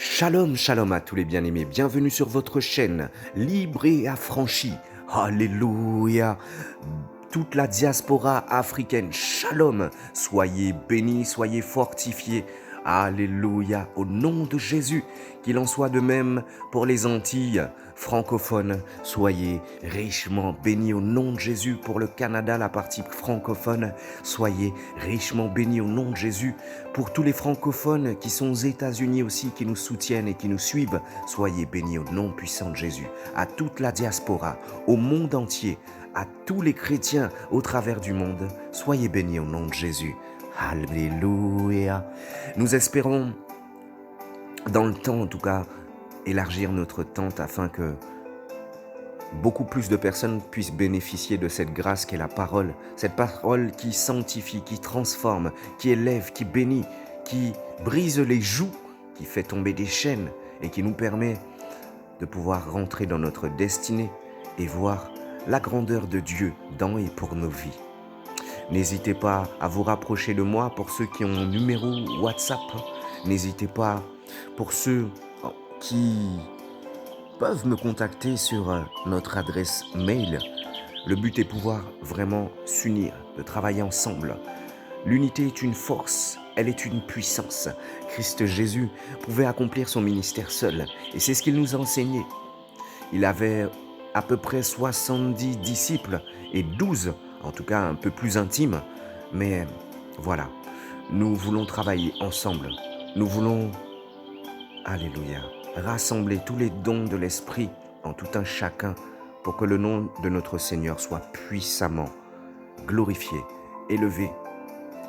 Shalom, shalom à tous les bien-aimés, bienvenue sur votre chaîne, libre et affranchie. Alléluia. Toute la diaspora africaine, shalom, soyez bénis, soyez fortifiés. Alléluia, au nom de Jésus, qu'il en soit de même pour les Antilles francophones. Soyez richement bénis au nom de Jésus pour le Canada, la partie francophone. Soyez richement bénis au nom de Jésus pour tous les francophones qui sont aux États-Unis aussi, qui nous soutiennent et qui nous suivent. Soyez bénis au nom puissant de Jésus. À toute la diaspora, au monde entier, à tous les chrétiens au travers du monde, soyez bénis au nom de Jésus. Alléluia. Nous espérons, dans le temps en tout cas, élargir notre tente afin que beaucoup plus de personnes puissent bénéficier de cette grâce qu'est la parole. Cette parole qui sanctifie, qui transforme, qui élève, qui bénit, qui brise les jougs, qui fait tomber des chaînes et qui nous permet de pouvoir rentrer dans notre destinée et voir la grandeur de Dieu dans et pour nos vies. N'hésitez pas à vous rapprocher de moi pour ceux qui ont mon numéro WhatsApp. N'hésitez pas pour ceux qui peuvent me contacter sur notre adresse mail. Le but est pouvoir vraiment s'unir, de travailler ensemble. L'unité est une force, elle est une puissance. Christ Jésus pouvait accomplir son ministère seul et c'est ce qu'il nous a enseigné. Il avait à peu près 70 disciples et 12, en tout cas un peu plus intimes. Mais voilà, nous voulons travailler ensemble. Nous voulons, alléluia, rassembler tous les dons de l'Esprit en tout un chacun pour que le nom de notre Seigneur soit puissamment glorifié, élevé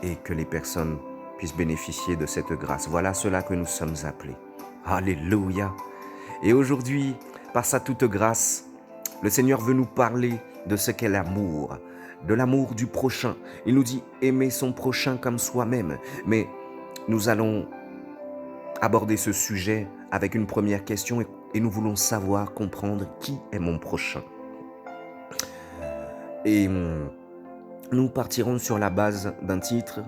et que les personnes puissent bénéficier de cette grâce. Voilà cela que nous sommes appelés. Alléluia. Et aujourd'hui, par sa toute grâce, le Seigneur veut nous parler de ce qu'est l'amour, de l'amour du prochain. Il nous dit aimer son prochain comme soi-même. Mais nous allons aborder ce sujet avec une première question et nous voulons savoir, comprendre qui est mon prochain. Et nous partirons sur la base d'un titre,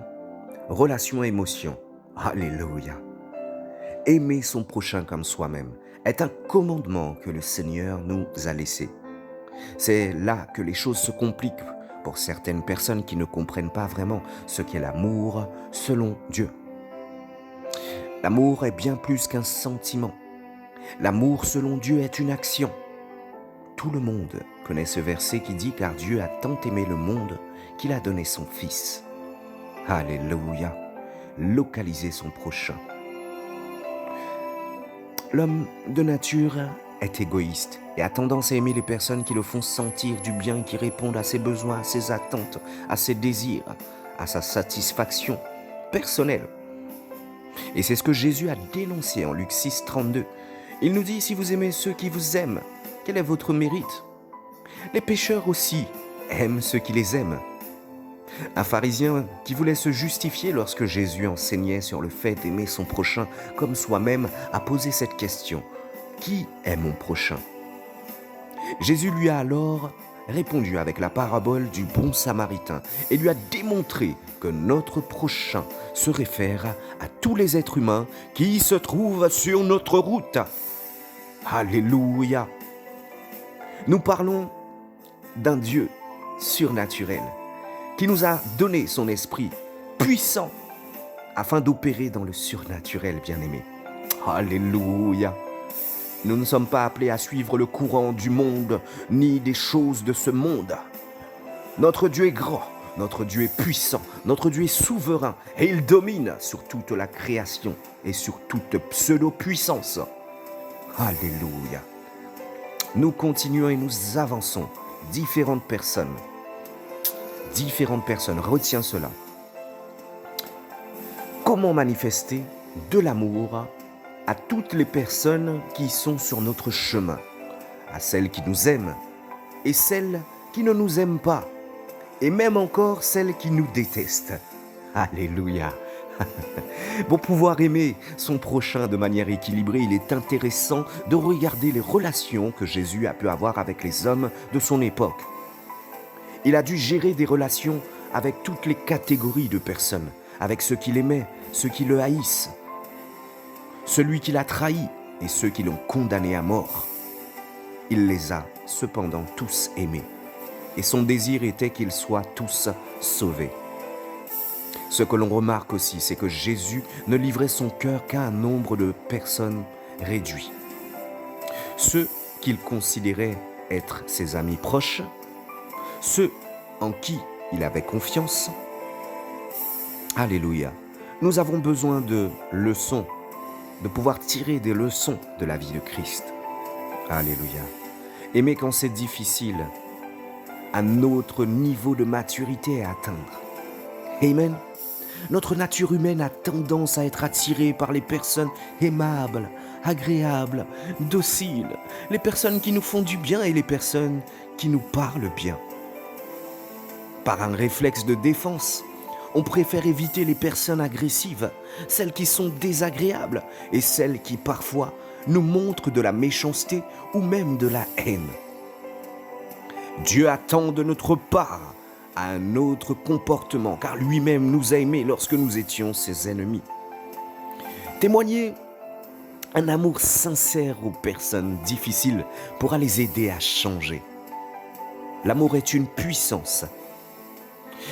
Relation-émotion. Alléluia. Aimer son prochain comme soi-même est un commandement que le Seigneur nous a laissé. C'est là que les choses se compliquent pour certaines personnes qui ne comprennent pas vraiment ce qu'est l'amour selon Dieu. L'amour est bien plus qu'un sentiment. L'amour selon Dieu est une action. Tout le monde connaît ce verset qui dit « Car Dieu a tant aimé le monde qu'il a donné son Fils. » Alléluia. Localiser son prochain. L'homme de nature est égoïste et a tendance à aimer les personnes qui le font sentir du bien, qui répondent à ses besoins, à ses attentes, à ses désirs, à sa satisfaction personnelle. Et c'est ce que Jésus a dénoncé en Luc 6, 32. Il nous dit, si vous aimez ceux qui vous aiment, quel est votre mérite? Les pécheurs aussi aiment ceux qui les aiment. Un pharisien qui voulait se justifier lorsque Jésus enseignait sur le fait d'aimer son prochain comme soi-même a posé cette question. Qui est mon prochain? Jésus lui a alors répondu avec la parabole du bon samaritain et lui a démontré que notre prochain se réfère à tous les êtres humains qui se trouvent sur notre route. Alléluia! Nous parlons d'un Dieu surnaturel qui nous a donné son esprit puissant afin d'opérer dans le surnaturel, bien-aimé. Alléluia! Nous ne sommes pas appelés à suivre le courant du monde, ni des choses de ce monde. Notre Dieu est grand, notre Dieu est puissant, notre Dieu est souverain, et il domine sur toute la création et sur toute pseudo-puissance. Alléluia! Nous continuons et nous avançons. Différentes personnes, retiens cela. Comment manifester de l'amour à toutes les personnes qui sont sur notre chemin, à celles qui nous aiment et celles qui ne nous aiment pas, et même encore celles qui nous détestent. Alléluia! Pour pouvoir aimer son prochain de manière équilibrée, il est intéressant de regarder les relations que Jésus a pu avoir avec les hommes de son époque. Il a dû gérer des relations avec toutes les catégories de personnes, avec ceux qui l'aimaient, ceux qui le haïssent, celui qui l'a trahi et ceux qui l'ont condamné à mort. Il les a cependant tous aimés, et son désir était qu'ils soient tous sauvés. Ce que l'on remarque aussi, c'est que Jésus ne livrait son cœur qu'à un nombre de personnes réduit. Ceux qu'il considérait être ses amis proches, ceux en qui il avait confiance. Alléluia. Nous avons besoin de leçons, de pouvoir tirer des leçons de la vie de Christ. Alléluia. Aimer quand c'est difficile, un autre niveau de maturité à atteindre. Amen. Notre nature humaine a tendance à être attirée par les personnes aimables, agréables, dociles, les personnes qui nous font du bien et les personnes qui nous parlent bien. Par un réflexe de défense, on préfère éviter les personnes agressives, celles qui sont désagréables et celles qui parfois nous montrent de la méchanceté ou même de la haine. Dieu attend de notre part un autre comportement, car lui-même nous a aimés lorsque nous étions ses ennemis. Témoigner un amour sincère aux personnes difficiles pourra les aider à changer. L'amour est une puissance.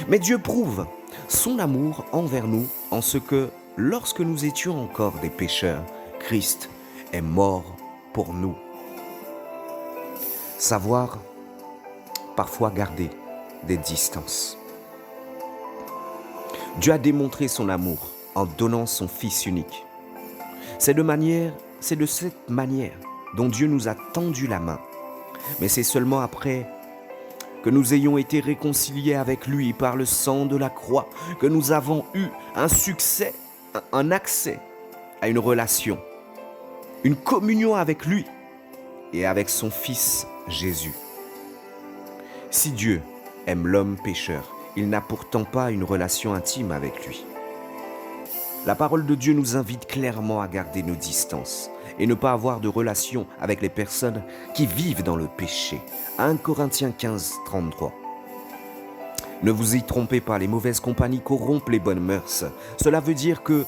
Mais Dieu prouve son amour envers nous en ce que, lorsque nous étions encore des pécheurs, Christ est mort pour nous. Savoir parfois garder des distances. Dieu a démontré son amour en donnant son Fils unique. C'est de cette manière dont Dieu nous a tendu la main. Mais c'est seulement après que nous ayons été réconciliés avec lui par le sang de la croix que nous avons eu un accès à une relation, une communion avec lui et avec son Fils Jésus. Si Dieu aime l'homme pécheur, il n'a pourtant pas une relation intime avec lui. La parole de Dieu nous invite clairement à garder nos distances et ne pas avoir de relation avec les personnes qui vivent dans le péché. 1 Corinthiens 15, 33. Ne vous y trompez pas, les mauvaises compagnies corrompent les bonnes mœurs. Cela veut dire que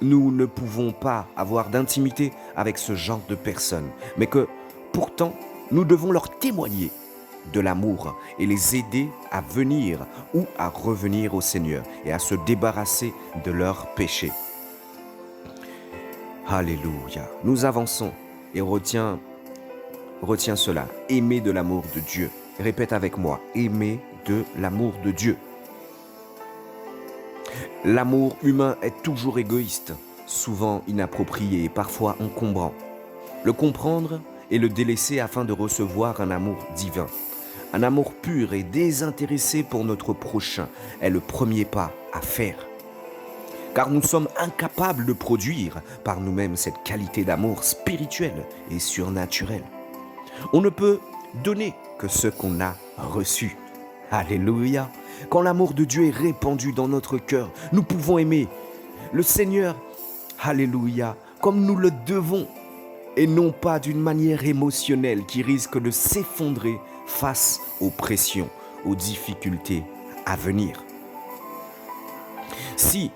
nous ne pouvons pas avoir d'intimité avec ce genre de personnes, mais que pourtant nous devons leur témoigner de l'amour et les aider à venir ou à revenir au Seigneur et à se débarrasser de leurs péchés. Alléluia. Nous avançons et retiens cela. Aimer de l'amour de Dieu. Répète avec moi. Aimer de l'amour de Dieu. L'amour humain est toujours égoïste, souvent inapproprié et parfois encombrant. Le comprendre et le délaisser afin de recevoir un amour divin. Un amour pur et désintéressé pour notre prochain est le premier pas à faire. Car nous sommes incapables de produire par nous-mêmes cette qualité d'amour spirituel et surnaturel. On ne peut donner que ce qu'on a reçu. Alléluia. Quand l'amour de Dieu est répandu dans notre cœur, nous pouvons aimer le Seigneur, alléluia, comme nous le devons, et non pas d'une manière émotionnelle qui risque de s'effondrer face aux pressions, aux difficultés à venir. Si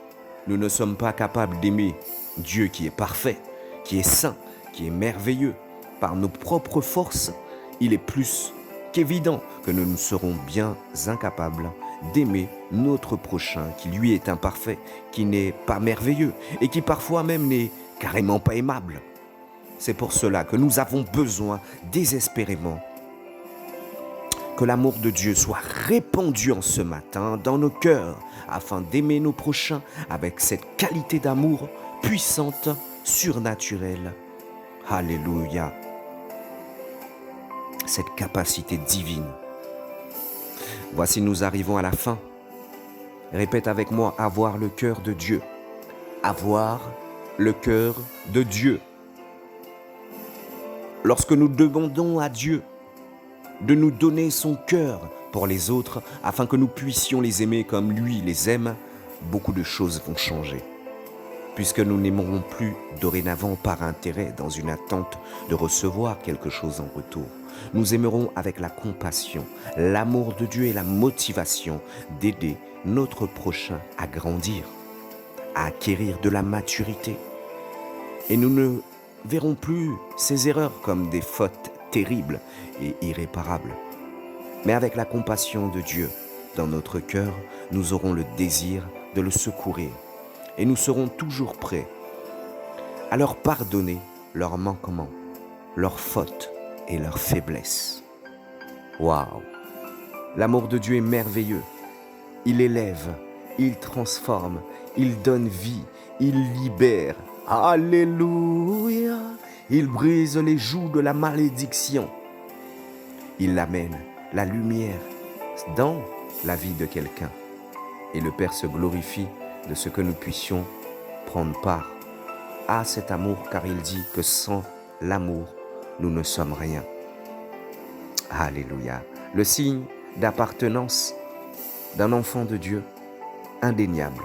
nous ne sommes pas capables d'aimer Dieu qui est parfait, qui est saint, qui est merveilleux, par nos propres forces, il est plus qu'évident que nous serons bien incapables d'aimer notre prochain qui lui est imparfait, qui n'est pas merveilleux et qui parfois même n'est carrément pas aimable. C'est pour cela que nous avons besoin désespérément que l'amour de Dieu soit répandu en ce matin dans nos cœurs afin d'aimer nos prochains avec cette qualité d'amour puissante, surnaturelle. Alléluia. Cette capacité divine. Voici, nous arrivons à la fin. Répète avec moi, avoir le cœur de Dieu. Avoir le cœur de Dieu. Lorsque nous demandons à Dieu de nous donner son cœur pour les autres afin que nous puissions les aimer comme lui les aime, beaucoup de choses vont changer. Puisque nous n'aimerons plus dorénavant par intérêt dans une attente de recevoir quelque chose en retour. Nous aimerons avec la compassion, l'amour de Dieu et la motivation d'aider notre prochain à grandir, à acquérir de la maturité. Et nous ne verrons plus ces erreurs comme des fautes terribles et irréparables. Mais avec la compassion de Dieu dans notre cœur, nous aurons le désir de le secourir. Et nous serons toujours prêts à leur pardonner leurs manquements, leurs fautes et leurs faiblesses. Waouh! L'amour de Dieu est merveilleux. Il élève, il transforme, il donne vie, il libère. Alléluia! Il brise les jougs de la malédiction. Il amène la lumière dans la vie de quelqu'un. Et le Père se glorifie de ce que nous puissions prendre part à cet amour, car il dit que sans l'amour, nous ne sommes rien. Alléluia. Le signe d'appartenance d'un enfant de Dieu, indéniable,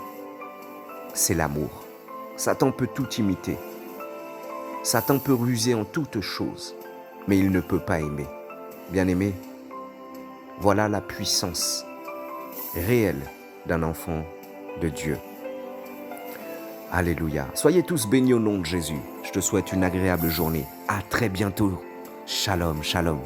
c'est l'amour. Satan peut tout imiter. Satan peut ruser en toutes choses, mais il ne peut pas aimer. Bien-aimé, voilà la puissance réelle d'un enfant de Dieu. Alléluia. Soyez tous bénis au nom de Jésus. Je te souhaite une agréable journée. À très bientôt. Shalom, shalom.